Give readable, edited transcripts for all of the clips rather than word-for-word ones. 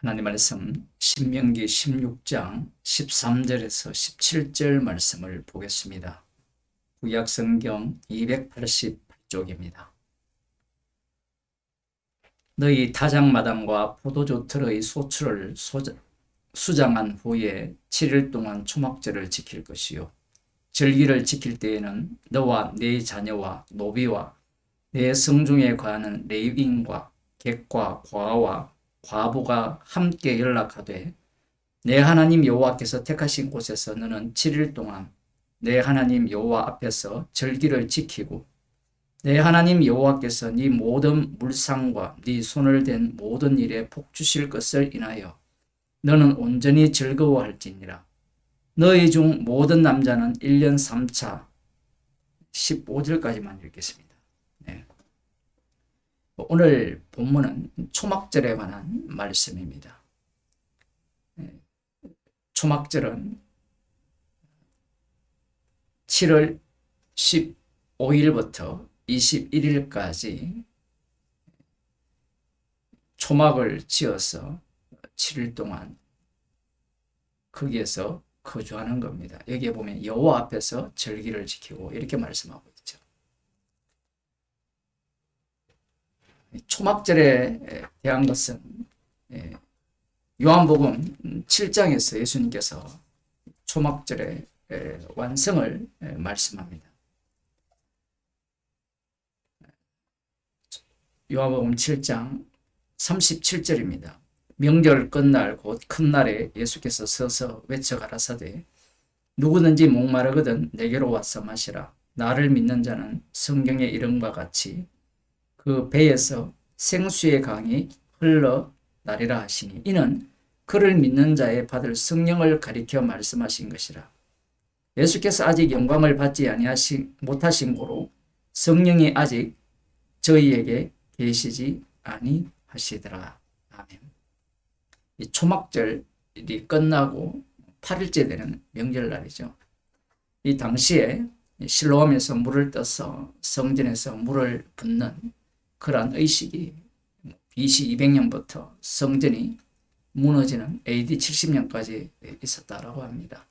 하나님 말씀 신명기 16장 13절에서 17절 말씀을 보겠습니다. 구약 성경 288쪽입니다. 너희 타작마당과 포도주 틀의 소출을 수장한 후에 7일 동안 초막절을 지킬 것이요 절기를 지킬 때에는 너와 네 자녀와 노비와 네 성중에 거하는 레위인과 객과 과와 과부가 함께 연락하되 내 하나님 여호와께서 택하신 곳에서 너는 7일 동안 내 하나님 여호와 앞에서 절기를 지키고 내 하나님 여호와께서 네 모든 물상과 네 손을 댄 모든 일에 복 주실 것을 인하여 너는 온전히 즐거워할지니라. 너희 중 모든 남자는 1년 3차 15절까지만 읽겠습니다. 네. 오늘 본문은 초막절에 관한 말씀입니다. 초막절은 7월 15일부터 21일까지 초막을 지어서 7일 동안 거기에서 거주하는 겁니다. 여기에 보면 여호와 앞에서 절기를 지키고 이렇게 말씀하고 있죠. 초막절에 대한 것은 요한복음 7장에서 예수님께서 초막절의 완성을 말씀합니다. 요한복음 7장 37절입니다. 명절 끝날 곧 큰 날에 예수께서 서서 외쳐 가라사대 누구든지 목마르거든 내게로 와서 마시라. 나를 믿는 자는 성경의 이름과 같이 그 배에서 생수의 강이 흘러나리라 하시니 이는 그를 믿는 자의 받을 성령을 가리켜 말씀하신 것이라. 예수께서 아직 영광을 받지 못하신 고로 성령이 아직 저희에게 계시지 아니하시더라. 아멘. 이 초막절이 끝나고 8일째 되는 명절날이죠. 이 당시에 실로암에서 물을 떠서 성전에서 물을 붓는 그러한 의식이 BC 200년부터 성전이 무너지는 AD 70년까지 있었다라고 합니다.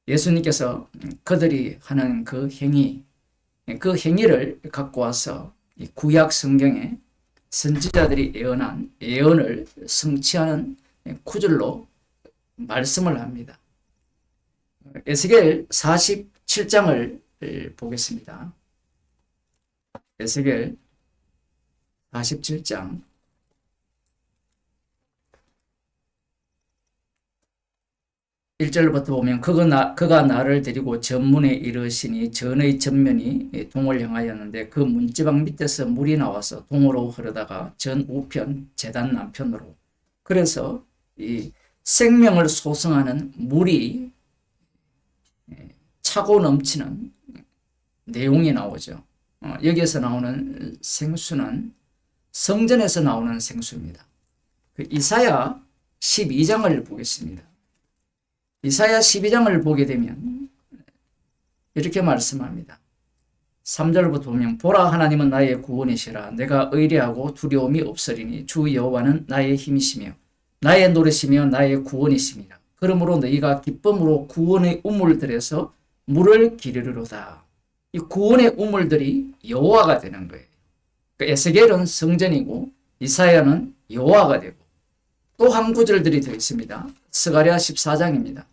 예수님께서 그들이 하는 그 행위를 갖고 와서 구약 성경에 선지자들이 예언한 예언을 성취하는 구절로 말씀을 합니다. 에스겔 47장을 보겠습니다. 에스겔 47장 1절부터 보면 그가 나를 데리고 전문에 이르시니 전의 전면이 동을 향하였는데 그 문지방 밑에서 물이 나와서 동으로 흐르다가 전 우편 제단 남편으로 그래서 이 생명을 소성하는 물이 차고 넘치는 내용이 나오죠. 여기에서 나오는 생수는 성전에서 나오는 생수입니다. 이사야 12장을 보겠습니다. 이사야 12장을 보게 되면 이렇게 말씀합니다. 3절부터 보면 보라 하나님은 나의 구원이시라 내가 의뢰하고 두려움이 없으리니 주 여호와는 나의 힘이시며 나의 노릇이며 나의 구원이시니라. 그러므로 너희가 기쁨으로 구원의 우물들에서 물을 기르리로다. 이 구원의 우물들이 여호와가 되는 거예요. 에스겔은 성전이고 이사야는 여호와가 되고 또 한 구절들이 되어 있습니다. 스가랴 14장입니다.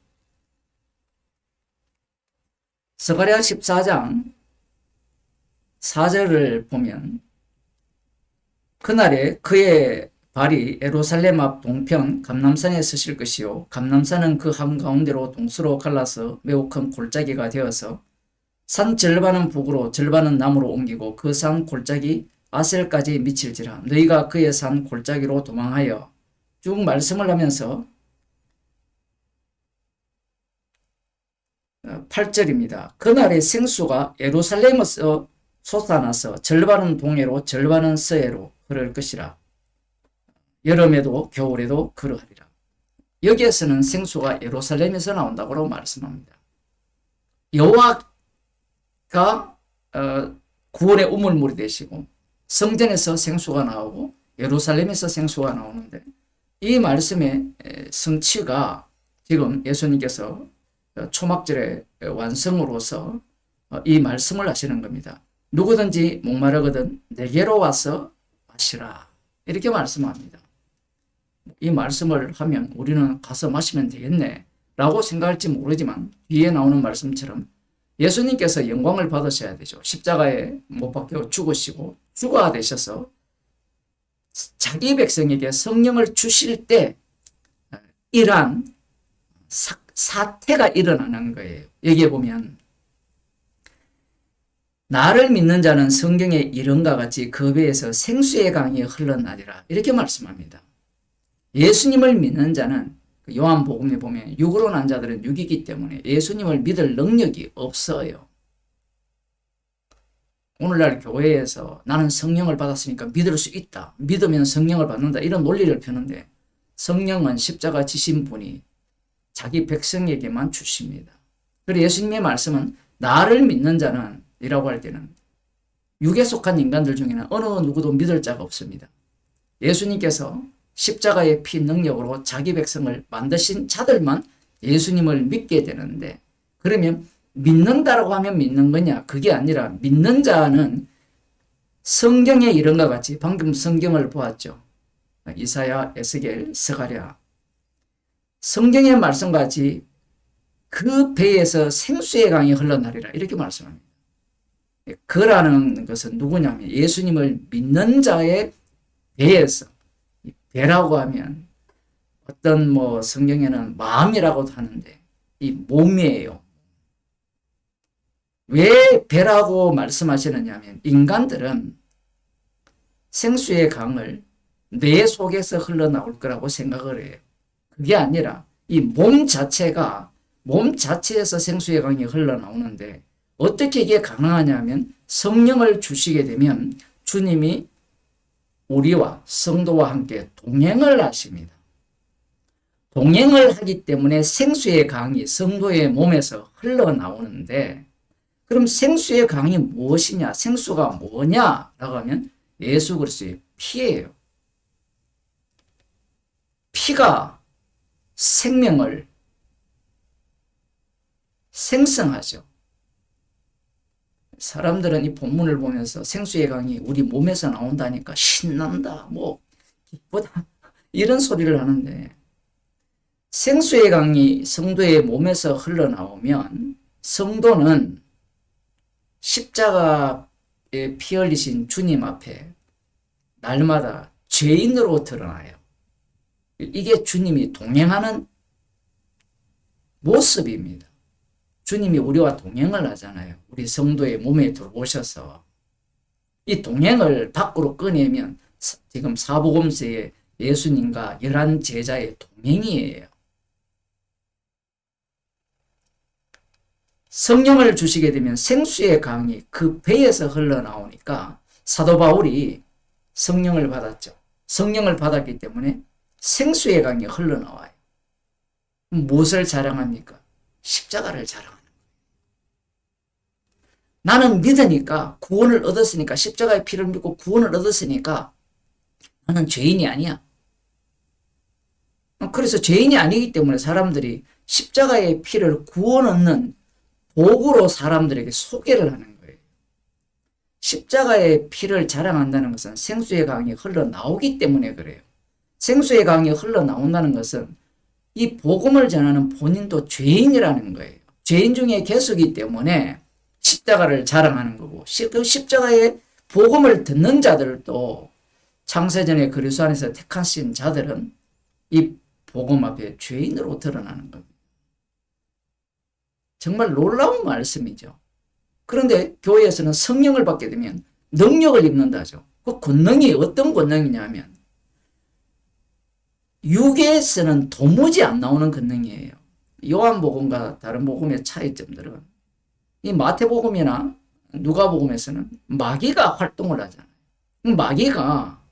스가랴 14장 4절을 보면 그날에 그의 발이 예루살렘 앞 동편 감람산에 서실 것이요 감람산은 그 한가운데로 동서로 갈라서 매우 큰 골짜기가 되어서 산 절반은 북으로 절반은 남으로 옮기고 그 산 골짜기 아셀까지 미칠지라. 너희가 그의 산 골짜기로 도망하여 쭉 말씀을 하면서 8절입니다. 그날의 생수가 예루살렘에서 솟아나서 절반은 동해로 절반은 서해로 흐를 것이라. 여름에도 겨울에도 그러하리라. 여기에서는 생수가 예루살렘에서 나온다고 말씀합니다. 여호와가 구원의 우물물이 되시고 성전에서 생수가 나오고 예루살렘에서 생수가 나오는데 이 말씀의 성취가 지금 예수님께서 초막절의 완성으로서 이 말씀을 하시는 겁니다. 누구든지 목마르거든 내게로 와서 마시라. 이렇게 말씀합니다. 이 말씀을 하면 우리는 가서 마시면 되겠네 라고 생각할지 모르지만 뒤에 나오는 말씀처럼 예수님께서 영광을 받으셔야 되죠. 십자가에 못 박혀 죽으시고 주가 되셔서 자기 백성에게 성령을 주실 때 이러한 사태가 일어나는 거예요. 여기에 보면 나를 믿는 자는 성경의 이름과 같이 그 배에서 생수의 강이 흘러나리라 이렇게 말씀합니다. 예수님을 믿는 자는 요한복음에 보면 육으로 난 자들은 육이기 때문에 예수님을 믿을 능력이 없어요. 오늘날 교회에서 나는 성령을 받았으니까 믿을 수 있다. 믿으면 성령을 받는다. 이런 논리를 펴는데 성령은 십자가 지신 분이 자기 백성에게만 주십니다. 그리고 예수님의 말씀은 나를 믿는 자는 이라고 할 때는 육에 속한 인간들 중에는 어느 누구도 믿을 자가 없습니다. 예수님께서 십자가의 피 능력으로 자기 백성을 만드신 자들만 예수님을 믿게 되는데 그러면 믿는다라고 하면 믿는 거냐? 그게 아니라 믿는 자는 성경의 이름과 같이 방금 성경을 보았죠. 이사야, 에스겔, 스가랴 성경의 말씀과 같이 그 배에서 생수의 강이 흘러나리라 이렇게 말씀합니다. 그라는 것은 누구냐면 예수님을 믿는 자의 배에서 배라고 하면 어떤 성경에는 마음이라고도 하는데 이 몸이에요. 왜 배라고 말씀하시느냐 하면 인간들은 생수의 강을 뇌 속에서 흘러나올 거라고 생각을 해요. 그게 아니라 이 몸 자체에서 생수의 강이 흘러나오는데 어떻게 이게 가능하냐 하면 성령을 주시게 되면 주님이 우리와 성도와 함께 동행을 하십니다. 동행을 하기 때문에 생수의 강이 성도의 몸에서 흘러나오는데 그럼 생수의 강이 무엇이냐? 생수가 뭐냐라고 하면 예수 그리스도의 피예요. 피가 생명을 생성하죠. 사람들은 이 본문을 보면서 생수의 강이 우리 몸에서 나온다니까 신난다, 기쁘다 이런 소리를 하는데 생수의 강이 성도의 몸에서 흘러나오면 성도는 십자가에 피 흘리신 주님 앞에 날마다 죄인으로 드러나요. 이게 주님이 동행하는 모습입니다. 주님이 우리와 동행을 하잖아요. 우리 성도의 몸에 들어오셔서 이 동행을 밖으로 꺼내면 지금 사복음서의 예수님과 11 제자의 동행이에요. 성령을 주시게 되면 생수의 강이 그 배에서 흘러나오니까 사도 바울이 성령을 받았죠. 성령을 받았기 때문에 생수의 강이 흘러나와요. 무엇을 자랑합니까? 십자가를 자랑하는 거예요. 나는 믿으니까 구원을 얻었으니까 십자가의 피를 믿고 구원을 얻었으니까 나는 죄인이 아니야. 그래서 죄인이 아니기 때문에 사람들이 십자가의 피를 구원 얻는 도구로 사람들에게 소개를 하는 거예요. 십자가의 피를 자랑한다는 것은 생수의 강이 흘러나오기 때문에 그래요. 생수의 강이 흘러나온다는 것은 이 복음을 전하는 본인도 죄인이라는 거예요. 죄인 중에 개수이기 때문에 십자가를 자랑하는 거고 그 십자가의 복음을 듣는 자들도 창세전에 그리스도 안에서 택하신 자들은 이 복음 앞에 죄인으로 드러나는 겁니다. 정말 놀라운 말씀이죠. 그런데 교회에서는 성령을 받게 되면 능력을 입는다죠. 그 권능이 어떤 권능이냐면 육에서는 도무지 안 나오는 권능이에요. 요한복음과 다른 복음의 차이점들은 이 마태복음이나 누가복음에서는 마귀가 활동을 하잖아요. 마귀가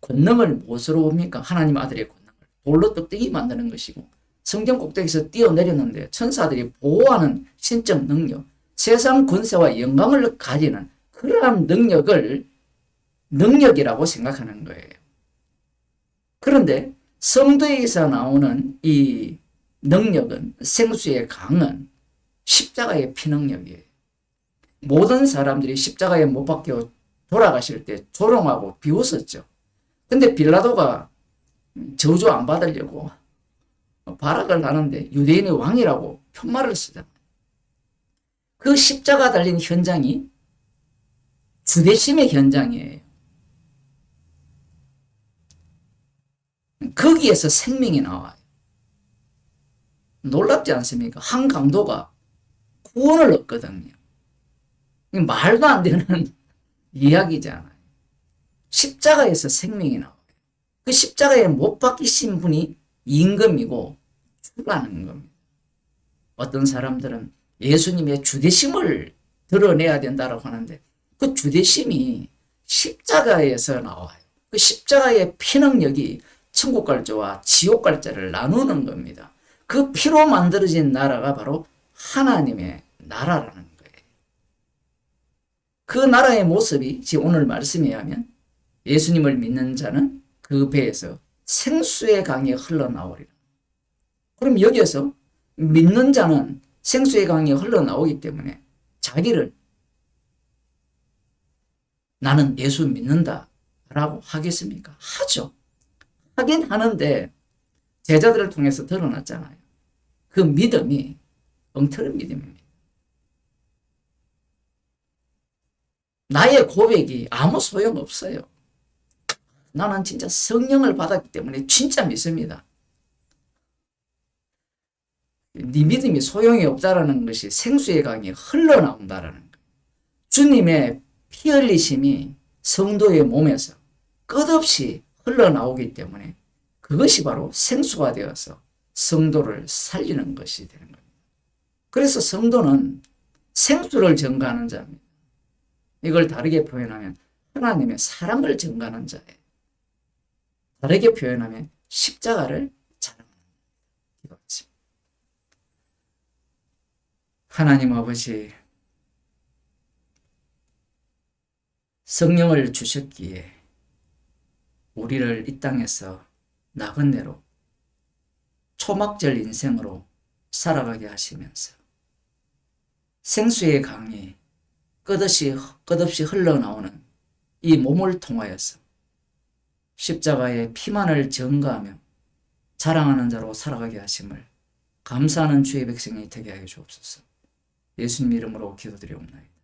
권능을 무엇으로 봅니까? 하나님 아들의 권능을 돌로 떡대기 만드는 것이고 성경 꼭대기에서 뛰어내렸는데 천사들이 보호하는 신적 능력, 세상 권세와 영광을 가지는 그러한 능력이라고 생각하는 거예요. 그런데 성도에게서 나오는 이 능력은, 생수의 강은 십자가의 피능력이에요. 모든 사람들이 십자가에 못 박혀 돌아가실 때 조롱하고 비웃었죠. 근데 빌라도가 저주 안 받으려고 발악을 하는데 유대인의 왕이라고 편말을 쓰잖아요. 그 십자가 달린 현장이 주대심의 현장이에요. 거기에서 생명이 나와요. 놀랍지 않습니까? 한 강도가 구원을 얻거든요. 말도 안 되는 이야기잖아요. 십자가에서 생명이 나와요. 그 십자가에 못 박히신 분이 임금이고 주라는 겁니다. 어떤 사람들은 예수님의 주대심을 드러내야 된다고 하는데 그 주대심이 십자가에서 나와요. 그 십자가의 피능력이 천국 갈 자와 지옥 갈 자를 나누는 겁니다. 그 피로 만들어진 나라가 바로 하나님의 나라라는 거예요. 그 나라의 모습이 지금 오늘 말씀에 하면 예수님을 믿는 자는 그 배에서 생수의 강이 흘러나오리라. 그럼 여기에서 믿는 자는 생수의 강이 흘러나오기 때문에 자기를 나는 예수 믿는다 라고 하겠습니까? 하죠. 하긴 하는데 제자들을 통해서 드러났잖아요. 그 믿음이 엉터리 믿음입니다. 나의 고백이 아무 소용없어요. 나는 진짜 성령을 받았기 때문에 진짜 믿습니다. 네 믿음이 소용이 없다라는 것이 생수의 강이 흘러나온다라는 거예요. 주님의 피 흘리심이 성도의 몸에서 끝없이 흘러나오기 때문에 그것이 바로 생수가 되어서 성도를 살리는 것이 되는 겁니다. 그래서 성도는 생수를 증거하는 자입니다. 이걸 다르게 표현하면 하나님의 사랑을 증거하는 자예요. 다르게 표현하면 십자가를 자랑하는 기도하십니다. 하나님 아버지, 성령을 주셨기에 우리를 이 땅에서 나그네로 초막절 인생으로 살아가게 하시면서 생수의 강이 끝없이 흘러나오는 이 몸을 통하여서 십자가의 피만을 증거하며 자랑하는 자로 살아가게 하심을 감사하는 주의 백성이 되게 하여 주옵소서. 예수님 이름으로 기도드리옵나이다.